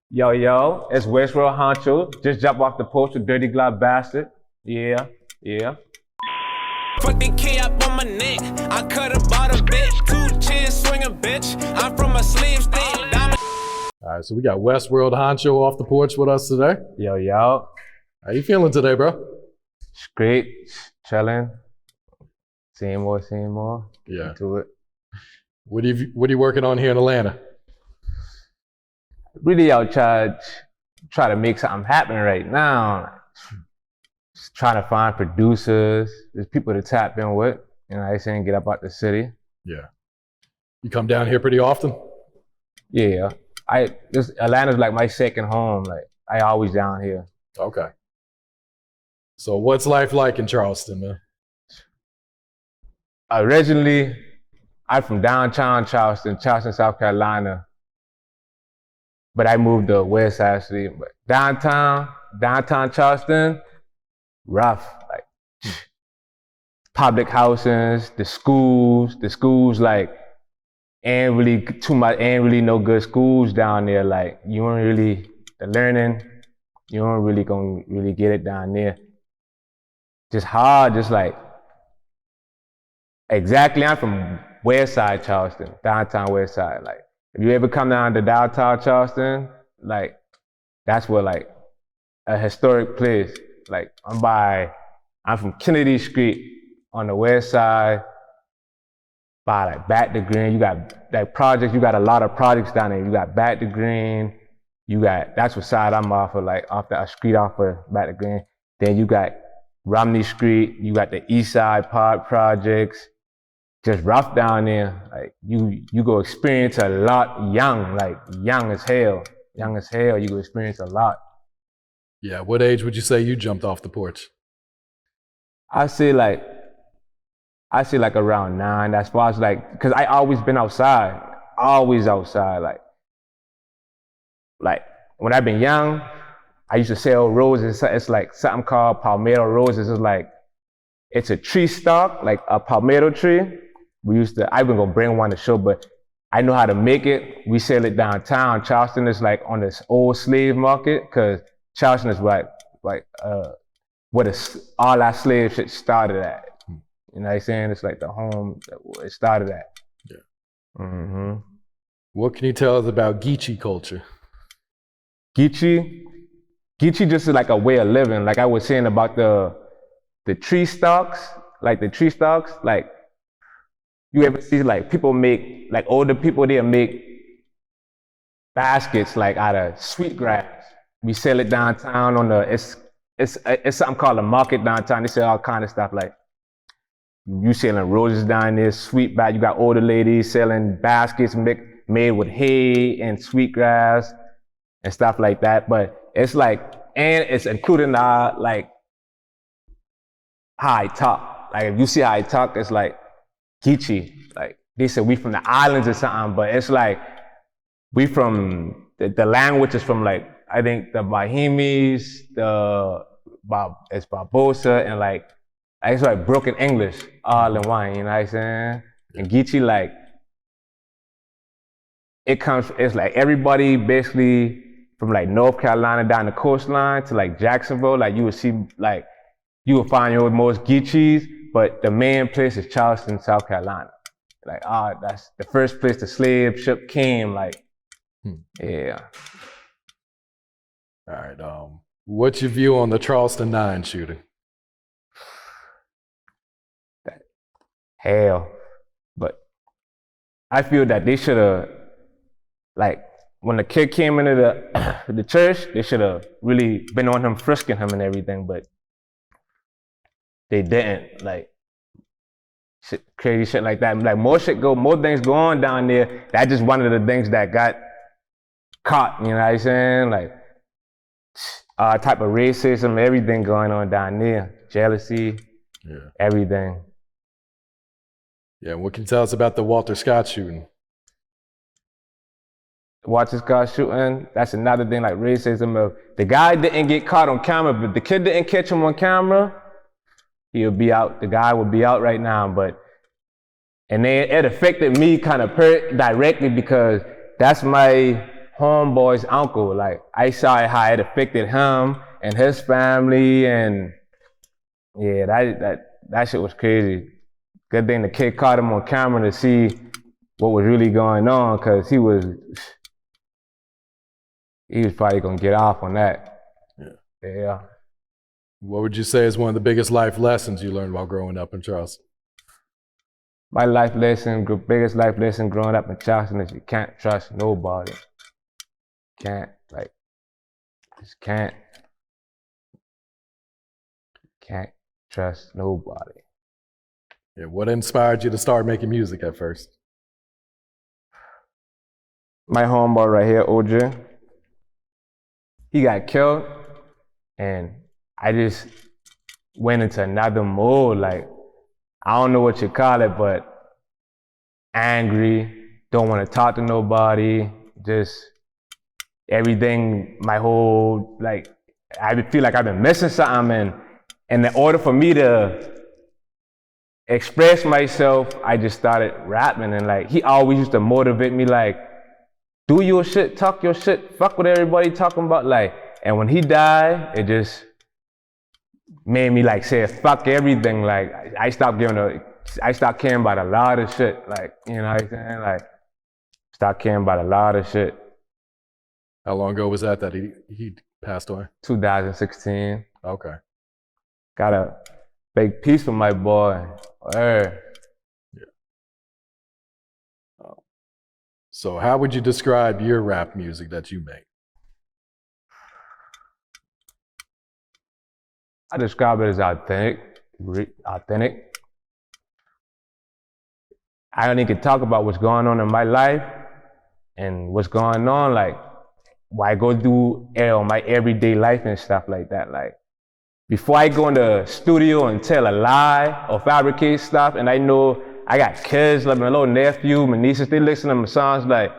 Yo, it's Westworld Honcho. Just jump off the porch with Dirty Glove Bastard. Yeah. Put the key up on my neck. I cut about a bitch. 2 chins swinging, bitch. I'm from a slave state. Diamond. All right, so we got Westworld Honcho off the porch with us today. Yo. How you feeling today, bro? Straight, chilling. Seeing more. Yeah. Do it. What are you working on here in Atlanta? Really out try to make something happen right now. Just trying to find producers. There's people to tap in with. You know, I saying get up out the city. Yeah. You come down here pretty often? Yeah. Atlanta's like my second home. Like I always down here. Okay. So what's life like in Charleston, man? Originally, I'm from downtown Charleston, South Carolina. But I moved to West actually. But downtown Charleston, rough. Like public housings, the schools like ain't really no good schools down there. Like you don't really the learning, you don't really gonna really get it down there. Just hard, just like exactly. I'm from West Side Charleston, downtown West Side. Like if you ever come down to downtown Charleston, like that's where like a historic place. Like I'm from Kennedy Street on the West Side. By like Back to Green, you got like projects. You got a lot of projects down there. You got Back to Green. That's what side I'm off of, like off the street off of Back to Green. Then you got Romney Street. You got the East Side Park projects. Just rough down there. Like you go experience a lot young as hell. You go experience a lot. Yeah. What age would you say you jumped off the porch? I say like around 9. That's why I was like, cause I always been outside, like when I've been young, I used to sell roses. It's like something called palmetto roses. It's a tree stalk, like a palmetto tree. I was gonna bring one to show, but I know how to make it. We sell it downtown. Charleston is like on this old slave market, cause Charleston is where all that slave shit started at. You know what I'm saying? It's like the home it started at. Yeah. Mm-hmm. What can you tell us about Geechie culture? Geechie just is like a way of living. Like I was saying about the tree stalks, like you ever see like people make, like older people, they'll make baskets like out of sweetgrass. We sell it downtown it's something called a market downtown. They sell all kind of stuff like you selling roses down there, sweetback. You got older ladies selling baskets made with hay and sweetgrass and stuff like that. But it's like, and it's including like how I talk. Like if you see how I talk, it's like Geechie. Like they said we from the islands or something, but it's like we from the language is from like I think the Bahamas, it's Barbosa, and like it's like broken English all in one, you know what I'm saying? And Geechie, like, it's like everybody basically from like North Carolina down the coastline to like Jacksonville, like you would see, like, you would find your most Geechies, but the main place is Charleston, South Carolina. Like, that's the first place the slave ship came, like, yeah. All right, what's your view on the Charleston 9 shooting? Hell, but I feel that they should have, like, when the kid came into the church, they should have really been on him, frisking him and everything, but they didn't. Like, crazy shit like that. Like, more things go on down there. That's just one of the things that got caught, you know what I'm saying? Like, type of racism, everything going on down there. Jealousy, everything. Yeah, what can you tell us about the Walter Scott shooting? Walter Scott shooting, that's another thing, like racism. The guy didn't get caught on camera, but the kid didn't catch him on camera, he'll be out. The guy would be out right now, and then it affected me kind of directly because that's my homeboy's uncle. Like, I saw how it affected him and his family, and yeah, that shit was crazy. Good thing the kid caught him on camera to see what was really going on, because he was probably gonna get off on that. Yeah. What would you say is one of the biggest life lessons you learned while growing up in Charleston? My biggest life lesson growing up in Charleston is you can't trust nobody. Can't trust nobody. Yeah, what inspired you to start making music at first? My homeboy right here, OJ, he got killed, and I just went into another mode. Like, I don't know what you call it, but angry, don't want to talk to nobody, just everything, my whole, like, I feel like I've been missing something, and in order for me to express myself, I just started rapping, and like, he always used to motivate me, like, do your shit, talk your shit, fuck what everybody talking about, like, and when he died, it just made me like say fuck everything. Like, I stopped caring about a lot of shit. Like, you know what I'm saying? Like, stopped caring about a lot of shit. How long ago was that he passed away? 2016. Okay. Got a big piece for my boy. Yeah. So how would you describe your rap music that you make? I describe it as authentic. I only can talk about what's going on in my life and what's going on, like, what I go through my everyday life and stuff like that. Like, before I go in the studio and tell a lie or fabricate stuff, and I know I got kids, like my little nephew, my nieces, they listen to my songs, like,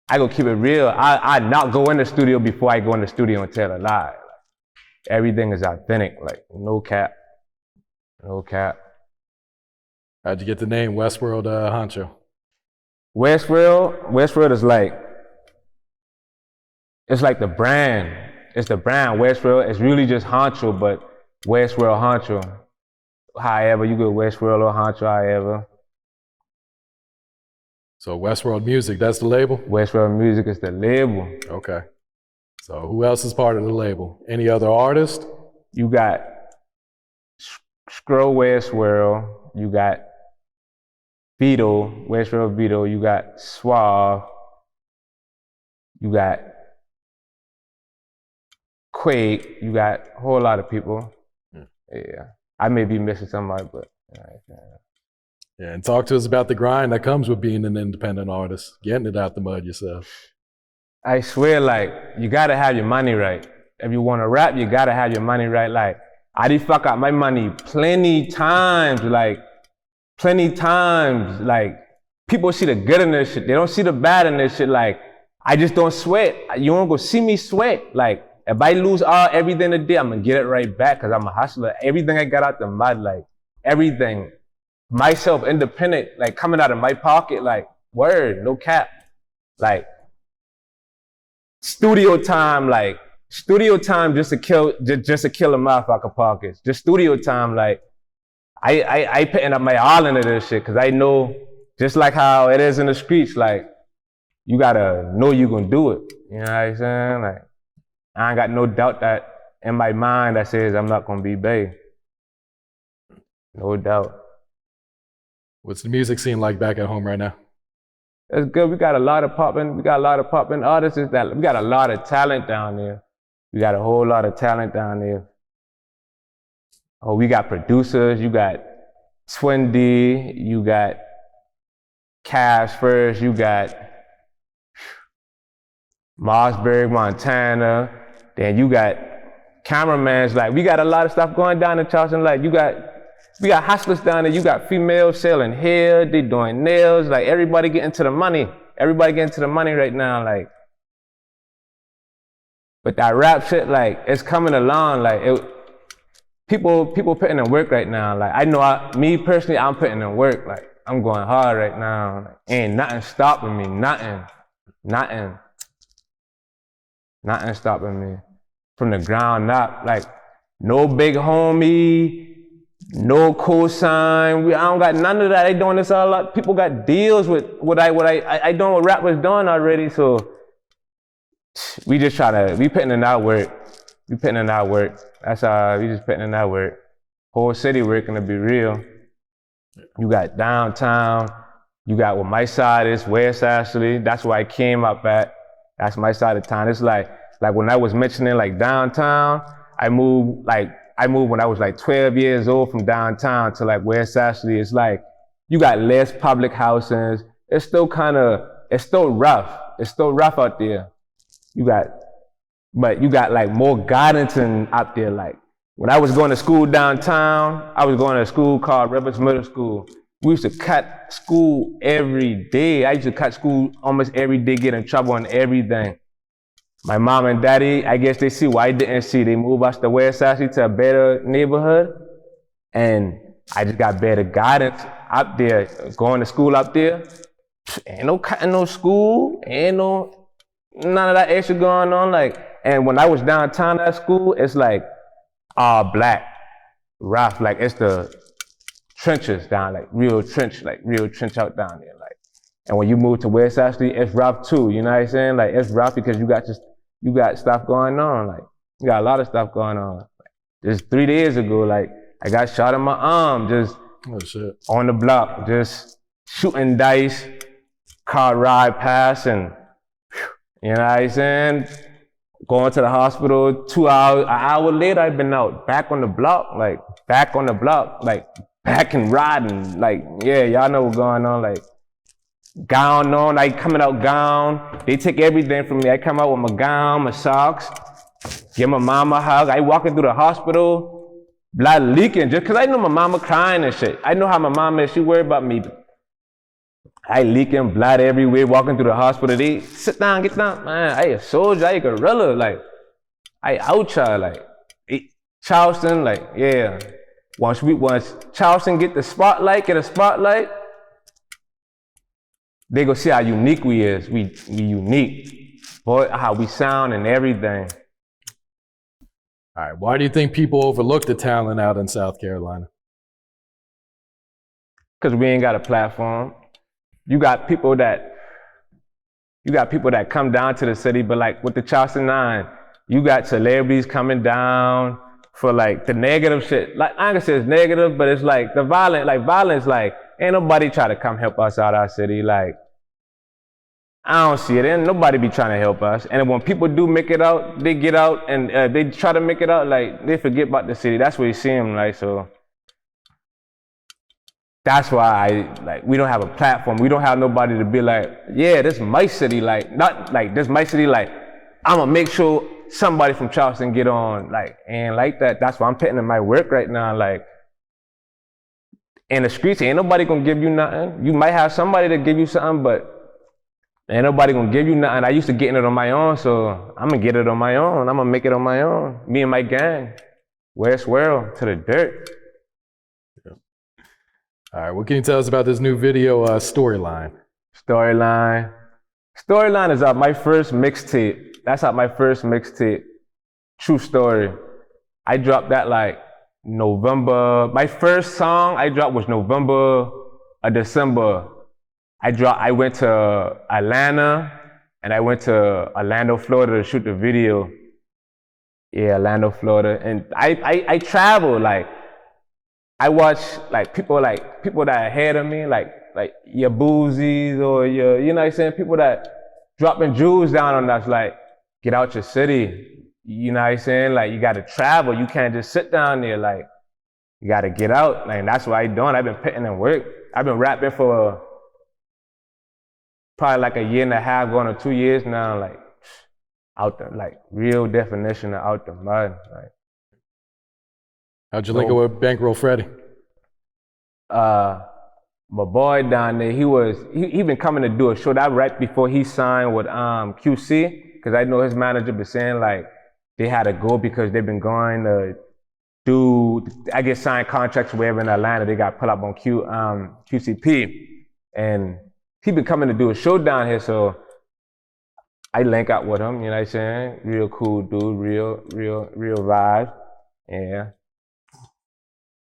I go keep it real. I not go in the studio before I go in the studio and tell a lie. Like, everything is authentic, like, no cap. No cap. How'd you get the name Westworld Honcho? Westworld is like, it's like the brand. It's the brand, Westworld. It's really just Honcho, but Westworld Honcho. However, you go Westworld or Honcho, however. So Westworld Muzik, that's the label? Westworld Muzik is the label. Okay. So who else is part of the label? Any other artist? You got Scroll Westworld, you got Vito, Westworld Vito, you got Suave, you got Quake, you got a whole lot of people. Yeah. I may be missing somebody, but yeah, and talk to us about the grind that comes with being an independent artist, getting it out the mud yourself. I swear, like, you gotta have your money right. If you wanna rap, you gotta have your money right. Like, I did fuck out my money plenty times, like, people see the good in this shit. They don't see the bad in this shit. Like, I just don't sweat. You won't go see me sweat. Like, if I lose everything today, I'm gonna get it right back, because I'm a hustler. Everything I got out the mud, like, everything. Myself, independent, like, coming out of my pocket, like, word, no cap. Like, studio time just to kill a motherfucker pockets. Just studio time, like, I putting up my all into this shit, because I know, just like how it is in the streets, like, you gotta know you gonna do it. You know what I'm saying? Like, I ain't got no doubt that in my mind that says I'm not gonna be bae. No doubt. What's the music scene like back at home right now? It's good. We got a lot of popping artists. We got a lot of talent down there. We got a whole lot of talent down there. Oh, we got producers. You got Twin D. You got Cash First. You got Mossberg, Montana. Then you got cameramans. Like, we got a lot of stuff going down in Charleston. Like, we got hustlers down there. You got females selling hair, they doing nails. Like, everybody getting to the money. Everybody getting to the money right now. Like, but that rap shit, like, it's coming along. Like, people putting in work right now. Like, I know me personally, I'm putting in work. Like, I'm going hard right now. Like, ain't nothing stopping me. Nothing. Nothing stopping me. From the ground up, like no big homie, no cosign. I don't got none of that. They doing this all up. People got deals with what I doing what rap was doing already. So we just we putting in our work. We putting in our work. That's we just putting in our work. Whole city working to be real. You got downtown. You got what my side is, West Ashley. That's where I came up at. That's my side of town. It's like when I was mentioning like downtown, I moved when I was like 12 years old from downtown to like West Ashley. It's like you got less public housing. It's still rough. It's still rough out there. But you got like more guidance out there. Like when I was going to school downtown, I was going to a school called Rivers Middle School. We used to cut school every day. I used to cut school almost every day, get in trouble on everything. My mom and daddy, I guess they see what I didn't see. They moved us to West Ashley to a better neighborhood. And I just got better guidance up there, going to school up there. Ain't no cutting no school, ain't none of that extra going on. Like, and when I was downtown at school, it's like all black, rough, like it's the trenches down, like real trench out down there. Like, and when you move to West Ashley, it's rough too, you know what I'm saying? Like it's rough because you got stuff going on, like you got a lot of stuff going on. Like, just 3 days ago, like I got shot in my arm, just on the block, just shooting dice, car ride past, and you know what I'm saying? Going to the hospital 2 hours, an hour later, I've been out, back on the block, like back and riding, like, yeah, y'all know what's going on, like, gown on, I coming out gown, they take everything from me. I come out with my gown, my socks, give my mama a hug. I walking through the hospital, blood leaking, just cause I know my mama crying and shit. I know how my mama is, she worried about me. I leaking blood everywhere, walking through the hospital. They sit down, get down, man. I a soldier, I a gorilla, like, I out y'all, like, Charleston, like, yeah. Once Charleston get a spotlight, they gonna see how unique we is. We unique. Boy, how we sound and everything. All right, why do you think people overlook the talent out in South Carolina? Because we ain't got a platform. You got people that come down to the city, but like with the Charleston 9, you got celebrities coming down for like the negative shit. Like I ain't gonna say it's negative, but it's like the violence, like ain't nobody try to come help us out our city. Like I don't see it. Ain't nobody be trying to help us. And when people do make it out, they get out and they try to make it out, like they forget about the city. That's what you see them, like, so. That's why we don't have a platform. We don't have nobody to be like, yeah, this is my city, like, not like this my city, like, I'm gonna make sure somebody from Charleston get on, like, and like that. That's why I'm putting in my work right now, like, in the streets, ain't nobody gonna give you nothing. You might have somebody to give you something, but ain't nobody gonna give you nothing. I used to getting it on my own, so I'm gonna get it on my own. I'm gonna make it on my own. Me and my gang, Westworld to the dirt. All right, what can you tell us about this new video, Storyline? Storyline is out, my first mixtape. That's out my first mixtape. True story. I dropped that like November. My first song I dropped was November or December. I went to Atlanta and I went to Orlando, Florida to shoot the video. Yeah, Orlando, Florida. And I traveled, like, I watch like people that are ahead of me, like your Boozies or your, you know what I'm saying, people that dropping jewels down on us, like, get out your city. You know what I'm saying? Like, you gotta travel. You can't just sit down there, like, you gotta get out. Like, that's what I'm doing. I've been putting in work. I've been rapping for probably like a year and a half, going on 2 years now, like, out the, like, real definition of out the mud, like. How'd you link it with Bankroll Freddie? My boy down there, he been coming to do a show. That right before he signed with QC, because I know his manager been saying like they had to go because they've been going to do, I guess, sign contracts wherever in Atlanta. They got put up on QCP, and he been coming to do a show down here. So I link up with him, you know what I'm saying? Real cool dude, real vibe. Yeah.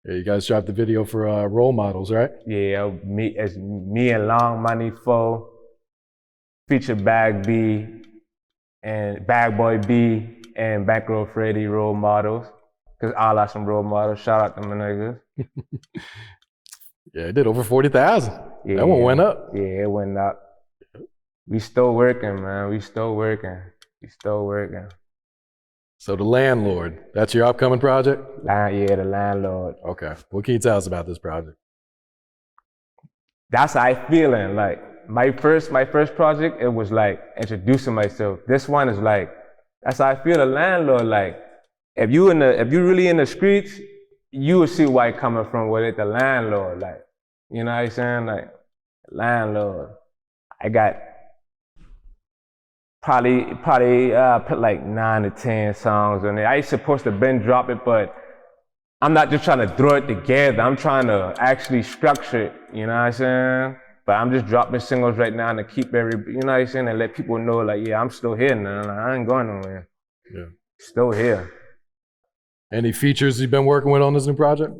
Yeah, you guys dropped the video for Role Models, right? Yeah, me and Long Money 4, feature Bag B and Bag Boy B and Bankroll Freddie role models. Cause all are some role models. Shout out to my niggas. Yeah, it did over 40,000. Yeah, That one went up. Yeah, it went up. We still working, man. We still working. So the Landlord, that's your upcoming project? Yeah, the Landlord. Okay. What can you tell us about this project? That's how I feeling. Like my first project, it was like introducing myself. This one is like, that's how I feel. The Landlord, like, if you really in the streets, you will see where I coming from with it. The Landlord, like, you know what I'm saying? Like, Landlord. I got probably put like 9 to 10 songs on it. I ain't supposed to been drop it, but I'm not just trying to throw it together. I'm trying to actually structure it, you know what I'm saying? But I'm just dropping singles right now to keep you know what I'm saying, and let people know, like, yeah, I'm still here now. Like, I ain't going nowhere. Yeah. Still here. Any features you've been working with on this new project?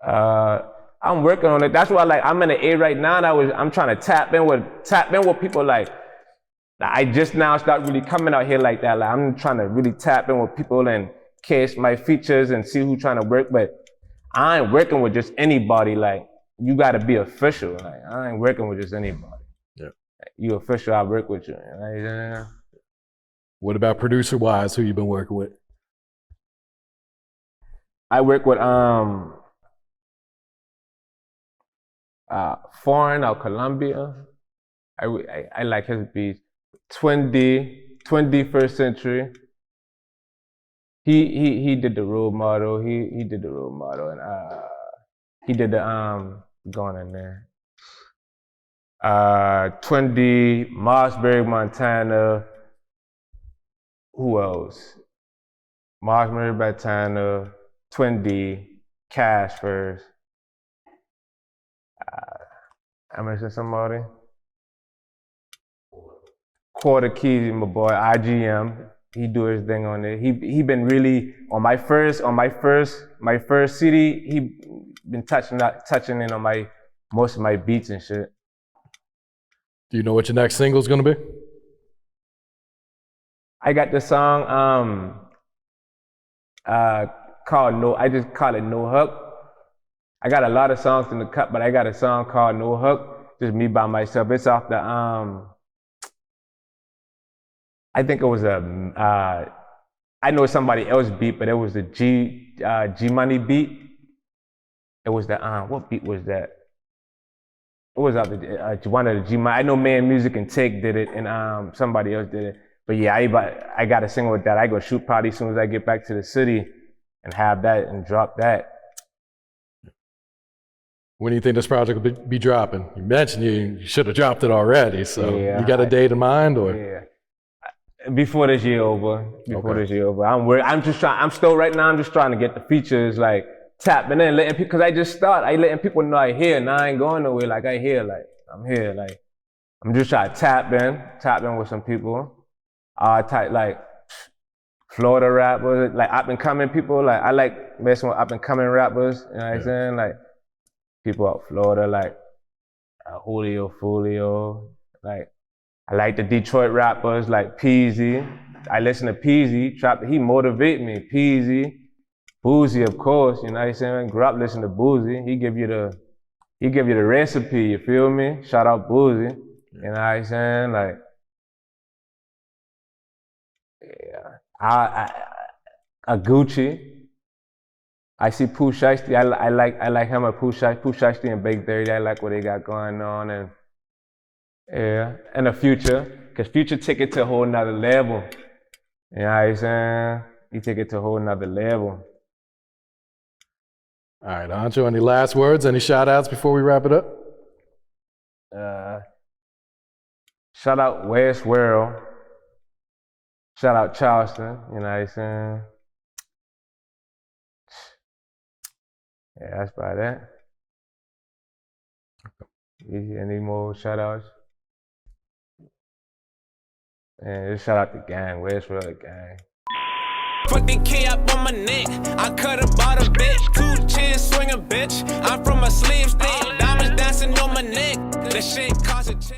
I'm working on it. That's why, like, I'm in the A right now. I'm trying to tap in with people. Like, I just now start really coming out here like that. Like, I'm trying to really tap in with people and catch my features and see who's trying to work. But I ain't working with just anybody. Like, you got to be official. Like, I ain't working with just anybody. Yeah. Like, you official, I work with you. You know what I'm saying? What about producer-wise? Who you been working with? I work with Foreign or Colombia. I like his beats. Twin D First Century. He did the role model. He did the role model, and he did the going in there. Twin D, Mossberg, Montana. Who else? Mossberg, Montana, Twin D, Cash first. I mentioned somebody. Quarter Keys, my boy, IGM. He do his thing on it. He been really on my first CD. He been touching in on most of my beats and shit. Do you know what your next single's gonna be? I got the song called No. I just call it No Hook. I got a lot of songs in the cut, but I got a song called No Hook, just me by myself. It's off the I think it was I know somebody else beat, but it was the G Money beat. It was the what beat was that? It was off the one of the G Money. I know Man Music and Take did it, and somebody else did it. But yeah, I got a single with that. I go shoot probably as soon as I get back to the city, and have that and drop that. When do you think this project will be dropping? You mentioned you should have dropped it already, so yeah, you got a date in mind, or? Yeah, before this year over. This year over. I'm still right now. I'm just trying to get the features like tapping in, letting people. Cause I just start. I letting people know I here. Now I ain't going nowhere. Like I here. Like I'm here. Like I'm just trying to tap in with some people. Type like Florida rappers, like up and coming people. Like I like messing with up and coming rappers. You know what I'm saying? Like. People out Florida, like Julio Fulio, like I like the Detroit rappers like Peasy. I listen to Peasy, he motivate me. Peasy, Boozy, of course, you know what I'm saying? Grew up listening to Boozy. He give you the recipe, you feel me? Shout out Boozy, you know what I'm saying? Like, yeah, a Geechie. I see Pooh Shiesty. I like him and Pooh Shiesty and Big 30. I like what they got going on, and yeah, and the Future, cause Future take it to a whole nother level. You know what I'm saying? He take it to a whole nother level. All right, Honcho, any last words? Any shout outs before we wrap it up? Shout out Westworld. Shout out Charleston. You know what I'm saying? Yeah, that's about it. Any more shout outs? Man, just shout out the gang. Westworld gang. Put the key up on my neck. I cut about a bitch. 2 chins swinging bitch. I'm from a slave state. Diamonds dancing on my neck. The shit costs a check.